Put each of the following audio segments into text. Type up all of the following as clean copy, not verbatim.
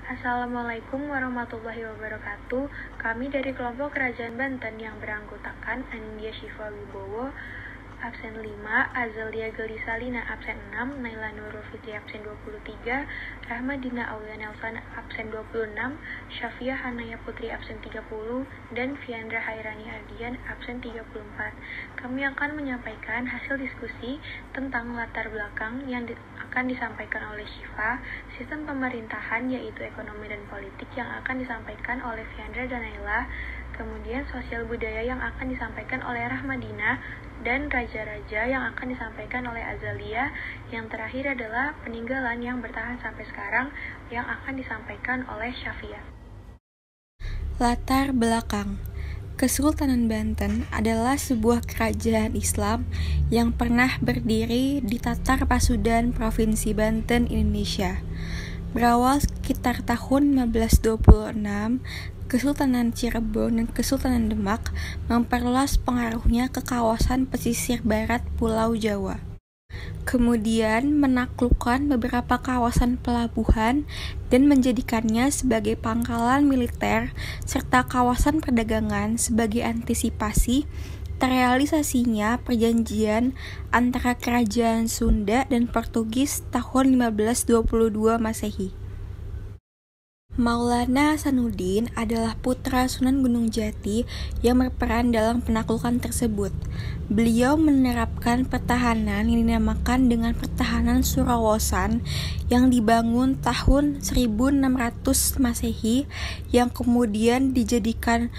Assalamualaikum warahmatullahi wabarakatuh. Kami dari kelompok Kerajaan Banten yang beranggotakan Anindya Syifa Wibowo, absen 5, Azalia Gelisalina, absen 6, Naila Nurul Fitri, absen 23, Rahmadina Aulia Nelson, absen 26, Syafia Hanaya Putri, absen 30, dan Fiandra Hairani Ardian, absen 34. Kami akan menyampaikan hasil diskusi tentang latar belakang yang akan disampaikan oleh Syifa, sistem pemerintahan yaitu ekonomi dan politik yang akan disampaikan oleh Fiandra dan Naila, kemudian sosial budaya yang akan disampaikan oleh Rahmadina, dan raja-raja yang akan disampaikan oleh Azalia. Yang terakhir adalah peninggalan yang bertahan sampai sekarang yang akan disampaikan oleh Syafia. Latar belakang. Kesultanan Banten adalah sebuah kerajaan Islam yang pernah berdiri di Tatar Pasundan, Provinsi Banten, Indonesia. Berawal sekitar tahun 1526, Kesultanan Cirebon dan Kesultanan Demak memperluas pengaruhnya ke kawasan pesisir barat Pulau Jawa. Kemudian menaklukkan beberapa kawasan pelabuhan dan menjadikannya sebagai pangkalan militer serta kawasan perdagangan sebagai antisipasi terrealisasinya perjanjian antara Kerajaan Sunda dan Portugis tahun 1522 Masehi. Maulana Hasanuddin adalah putra Sunan Gunung Jati yang berperan dalam penaklukan tersebut. Beliau menerapkan pertahanan yang dinamakan dengan pertahanan Surawosan yang dibangun tahun 1600 Masehi yang kemudian dijadikan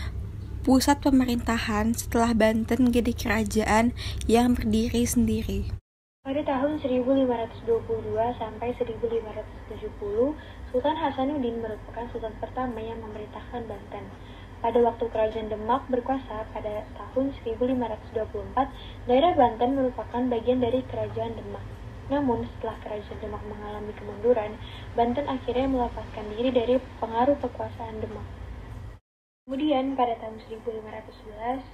pusat pemerintahan setelah Banten menjadi kerajaan yang berdiri sendiri. Pada tahun 1522 sampai 1570, Sultan Hasanuddin merupakan sultan pertama yang memerintahkan Banten. Pada waktu Kerajaan Demak berkuasa pada tahun 1524, daerah Banten merupakan bagian dari Kerajaan Demak. Namun, setelah Kerajaan Demak mengalami kemunduran, Banten akhirnya melepaskan diri dari pengaruh kekuasaan Demak. Kemudian, pada tahun 1511,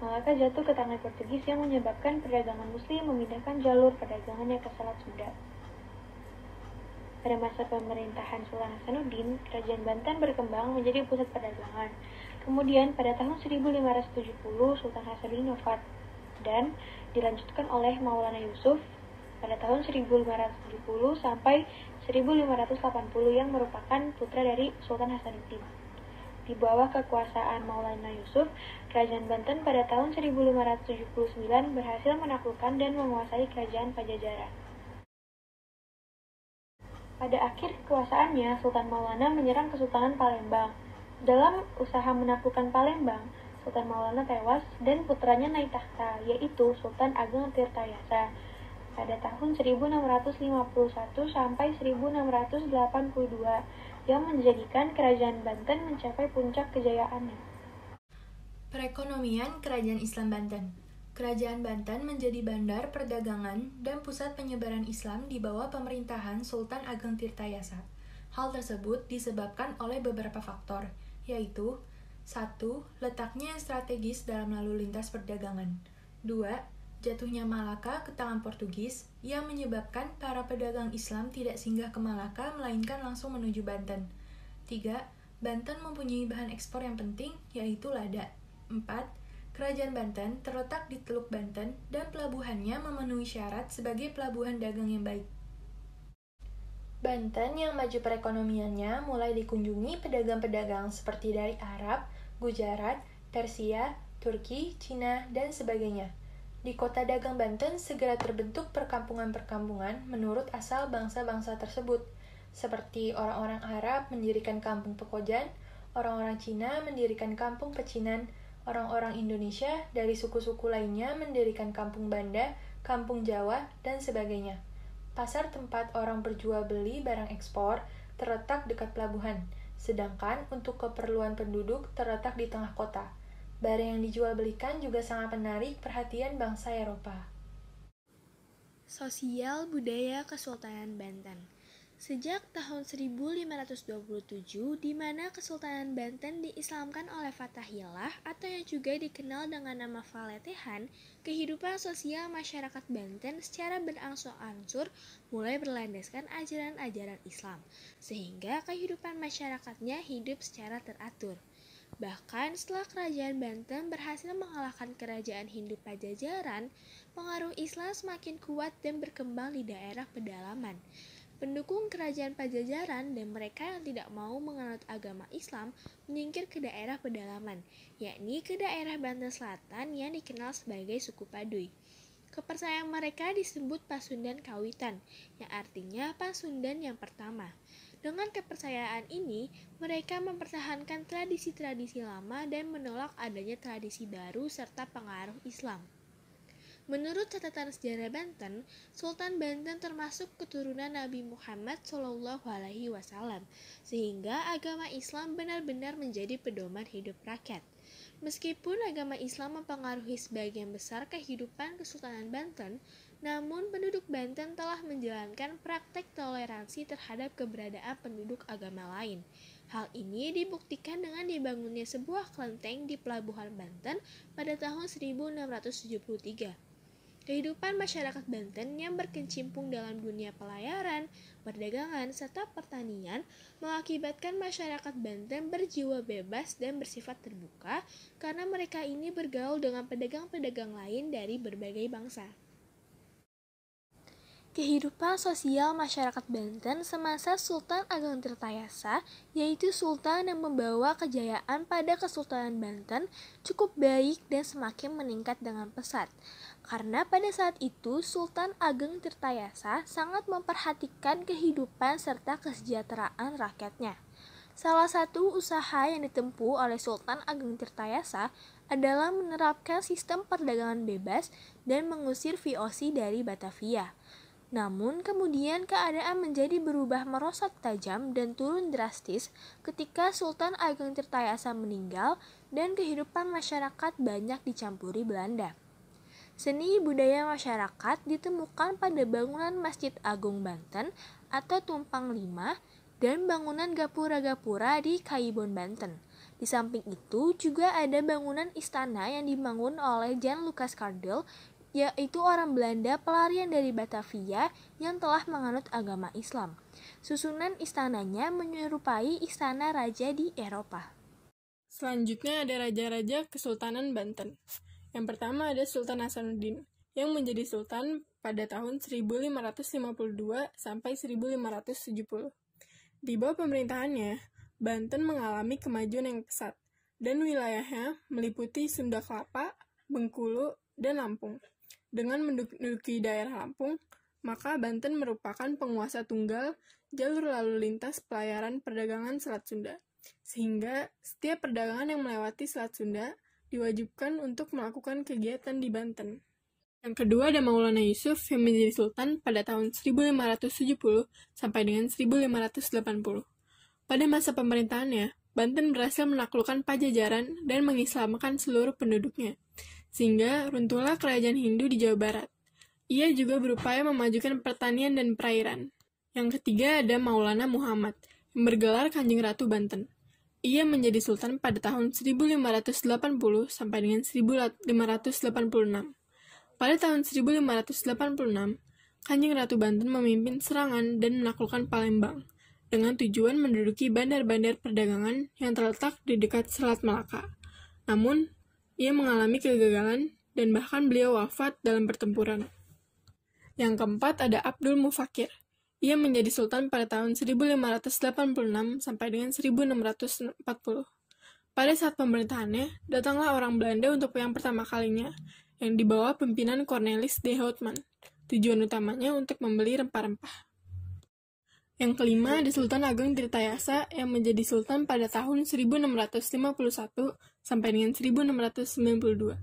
Malaka jatuh ke tangan Portugis yang menyebabkan perdagangan Muslim memindahkan jalur perdagangannya ke Selat Sunda. Pada masa pemerintahan Sultan Hasanuddin, Kerajaan Banten berkembang menjadi pusat perdagangan. Kemudian, pada tahun 1570, Sultan Hasanuddin wafat dan dilanjutkan oleh Maulana Yusuf pada tahun 1570 sampai 1580 yang merupakan putra dari Sultan Hasanuddin. Di bawah kekuasaan Maulana Yusuf, Kerajaan Banten pada tahun 1579 berhasil menaklukkan dan menguasai Kerajaan Pajajaran. Pada akhir kekuasaannya, Sultan Maulana menyerang Kesultanan Palembang. Dalam usaha menaklukkan Palembang, Sultan Maulana tewas dan putranya naik tahta, yaitu Sultan Ageng Tirtayasa pada tahun 1651 sampai 1682 yang menjadikan Kerajaan Banten mencapai puncak kejayaannya. Perekonomian Kerajaan Islam Banten. Kerajaan Banten menjadi bandar perdagangan dan pusat penyebaran Islam di bawah pemerintahan Sultan Ageng Tirtayasa. Hal tersebut disebabkan oleh beberapa faktor, yaitu 1. Letaknya strategis dalam lalu lintas perdagangan. 2. Jatuhnya Malaka ke tangan Portugis yang menyebabkan para pedagang Islam tidak singgah ke Malaka melainkan langsung menuju Banten. 3. Banten mempunyai bahan ekspor yang penting, yaitu lada. 4. Kerajaan Banten terletak di Teluk Banten dan pelabuhannya memenuhi syarat sebagai pelabuhan dagang yang baik. Banten yang maju perekonomiannya mulai dikunjungi pedagang-pedagang seperti dari Arab, Gujarat, Persia, Turki, Cina, dan sebagainya. Di kota dagang Banten segera terbentuk perkampungan-perkampungan menurut asal bangsa-bangsa tersebut, seperti orang-orang Arab mendirikan kampung Pekojan, orang-orang Cina mendirikan kampung Pecinan, orang-orang Indonesia dari suku-suku lainnya mendirikan kampung Banda, kampung Jawa, dan sebagainya. Pasar tempat orang berjual beli barang ekspor terletak dekat pelabuhan, sedangkan untuk keperluan penduduk terletak di tengah kota. Barang yang dijual belikan juga sangat menarik perhatian bangsa Eropa. Sosial budaya Kesultanan Banten. Sejak tahun 1527, di mana Kesultanan Banten diislamkan oleh Fathahillah atau yang juga dikenal dengan nama Faletehan, kehidupan sosial masyarakat Banten secara berangsur-angsur mulai berlandaskan ajaran-ajaran Islam, sehingga kehidupan masyarakatnya hidup secara teratur. Bahkan setelah kerajaan Banten berhasil mengalahkan kerajaan Hindu Pajajaran, pengaruh Islam semakin kuat dan berkembang di daerah pedalaman. Pendukung kerajaan Pajajaran dan mereka yang tidak mau menganut agama Islam menyingkir ke daerah pedalaman, yakni ke daerah Banten Selatan yang dikenal sebagai suku Paduy. Kepercayaan mereka disebut Pasundan Kawitan, yang artinya Pasundan yang pertama. Dengan kepercayaan ini, mereka mempertahankan tradisi-tradisi lama dan menolak adanya tradisi baru serta pengaruh Islam. Menurut catatan sejarah Banten, Sultan Banten termasuk keturunan Nabi Muhammad SAW, sehingga agama Islam benar-benar menjadi pedoman hidup rakyat. Meskipun agama Islam mempengaruhi sebagian besar kehidupan Kesultanan Banten, namun penduduk Banten telah menjalankan praktek toleransi terhadap keberadaan penduduk agama lain. Hal ini dibuktikan dengan dibangunnya sebuah kelenteng di Pelabuhan Banten pada tahun 1673. Kehidupan masyarakat Banten yang berkecimpung dalam dunia pelayaran, perdagangan, serta pertanian mengakibatkan masyarakat Banten berjiwa bebas dan bersifat terbuka karena mereka ini bergaul dengan pedagang-pedagang lain dari berbagai bangsa. Kehidupan sosial masyarakat Banten semasa Sultan Ageng Tirtayasa, yaitu sultan yang membawa kejayaan pada Kesultanan Banten, cukup baik dan semakin meningkat dengan pesat. Karena pada saat itu Sultan Ageng Tirtayasa sangat memperhatikan kehidupan serta kesejahteraan rakyatnya. Salah satu usaha yang ditempuh oleh Sultan Ageng Tirtayasa adalah menerapkan sistem perdagangan bebas dan mengusir VOC dari Batavia. Namun kemudian keadaan menjadi berubah merosot tajam dan turun drastis ketika Sultan Ageng Tirtayasa meninggal dan kehidupan masyarakat banyak dicampuri Belanda. Seni budaya masyarakat ditemukan pada bangunan Masjid Agung Banten atau Tumpang 5 dan bangunan gapura-gapura di Kaibon Banten. Di samping itu juga ada bangunan istana yang dibangun oleh Jan Lucas Cardel, yaitu orang Belanda pelarian dari Batavia yang telah menganut agama Islam. Susunan istananya menyerupai istana raja di Eropa. Selanjutnya ada raja-raja Kesultanan Banten. Yang pertama ada Sultan Hasanuddin, yang menjadi sultan pada tahun 1552 sampai 1570. Di bawah pemerintahannya, Banten mengalami kemajuan yang pesat, dan wilayahnya meliputi Sunda Kelapa, Bengkulu, dan Lampung. Dengan menduduki daerah Lampung, maka Banten merupakan penguasa tunggal jalur lalu lintas pelayaran perdagangan Selat Sunda, sehingga setiap perdagangan yang melewati Selat Sunda diwajibkan untuk melakukan kegiatan di Banten. Yang kedua ada Maulana Yusuf yang menjadi sultan pada tahun 1570 sampai dengan 1580. Pada masa pemerintahannya, Banten berhasil menaklukkan Pajajaran dan mengislamkan seluruh penduduknya, sehingga runtuhlah kerajaan Hindu di Jawa Barat. Ia juga berupaya memajukan pertanian dan perairan. Yang ketiga ada Maulana Muhammad, yang bergelar Kanjeng Ratu Banten. Ia menjadi sultan pada tahun 1580 sampai dengan 1586. Pada tahun 1586, Kanjeng Ratu Banten memimpin serangan dan menaklukkan Palembang, dengan tujuan menduduki bandar-bandar perdagangan yang terletak di dekat Selat Malaka. Namun, ia mengalami kegagalan dan bahkan beliau wafat dalam pertempuran. Yang keempat ada Abdul Mufakir. Ia menjadi sultan pada tahun 1586 sampai dengan 1640. Pada saat pemerintahannya, datanglah orang Belanda untuk yang pertama kalinya, yang di bawah pimpinan Cornelis de Houtman. Tujuan utamanya untuk membeli rempah-rempah. Yang kelima ada Sultan Ageng Tirtayasa yang menjadi sultan pada tahun 1651 sampai dengan 1692.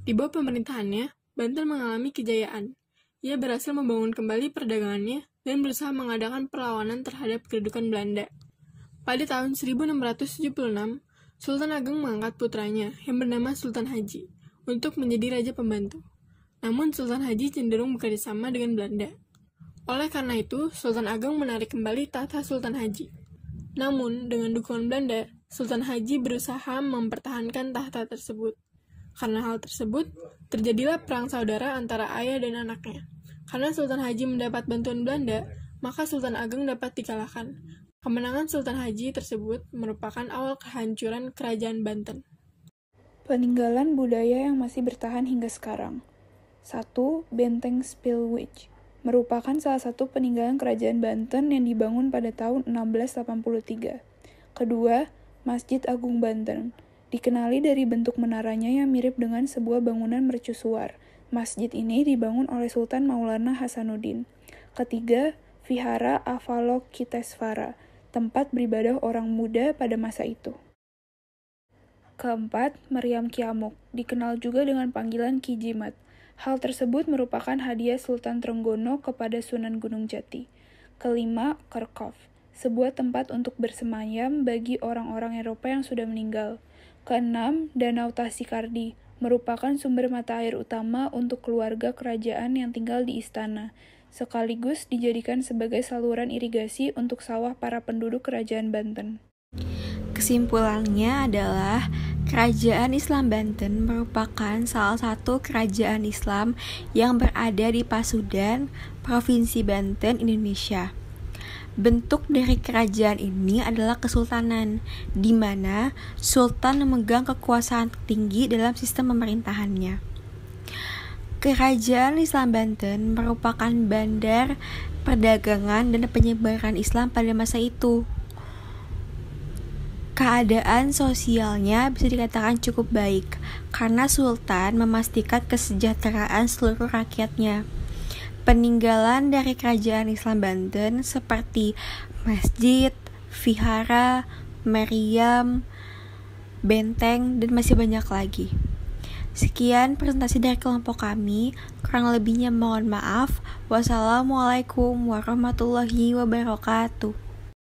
Di bawah pemerintahannya, Banten mengalami kejayaan. Ia berhasil membangun kembali perdagangannya dan berusaha mengadakan perlawanan terhadap kedudukan Belanda. Pada tahun 1676, Sultan Ageng mengangkat putranya yang bernama Sultan Haji untuk menjadi raja pembantu. Namun Sultan Haji cenderung bekerjasama dengan Belanda. Oleh karena itu, Sultan Ageng menarik kembali tahta Sultan Haji. Namun, dengan dukungan Belanda, Sultan Haji berusaha mempertahankan tahta tersebut. Karena hal tersebut, terjadilah perang saudara antara ayah dan anaknya. Karena Sultan Haji mendapat bantuan Belanda, maka Sultan Ageng dapat dikalahkan. Kemenangan Sultan Haji tersebut merupakan awal kehancuran Kerajaan Banten. Peninggalan budaya yang masih bertahan hingga sekarang. 1. Benteng Spilwich merupakan salah satu peninggalan Kerajaan Banten yang dibangun pada tahun 1683. Kedua, Masjid Agung Banten. Dikenali dari bentuk menaranya yang mirip dengan sebuah bangunan mercusuar. Masjid ini dibangun oleh Sultan Maulana Hasanuddin. Ketiga, Vihara Avalokitesvara, tempat beribadah orang muda pada masa itu. Keempat, Meriam Kiamuk, dikenal juga dengan panggilan Ki Jimat. Hal tersebut merupakan hadiah Sultan Trenggono kepada Sunan Gunung Jati. Kelima, Kerkhof, sebuah tempat untuk bersemayam bagi orang-orang Eropa yang sudah meninggal. Keenam, Danau Tasikardi, merupakan sumber mata air utama untuk keluarga kerajaan yang tinggal di istana, sekaligus dijadikan sebagai saluran irigasi untuk sawah para penduduk Kerajaan Banten. Kesimpulannya adalah Kerajaan Islam Banten merupakan salah satu kerajaan Islam yang berada di Pasundan, Provinsi Banten, Indonesia. Bentuk dari kerajaan ini adalah kesultanan, di mana sultan memegang kekuasaan tinggi dalam sistem pemerintahannya. Kerajaan Islam Banten merupakan bandar perdagangan dan penyebaran Islam pada masa itu. Keadaan sosialnya bisa dikatakan cukup baik, karena sultan memastikan kesejahteraan seluruh rakyatnya. Peninggalan dari kerajaan Islam Banten seperti masjid, vihara, meriam, benteng, dan masih banyak lagi. Sekian presentasi dari kelompok kami, kurang lebihnya mohon maaf. Wassalamualaikum warahmatullahi wabarakatuh.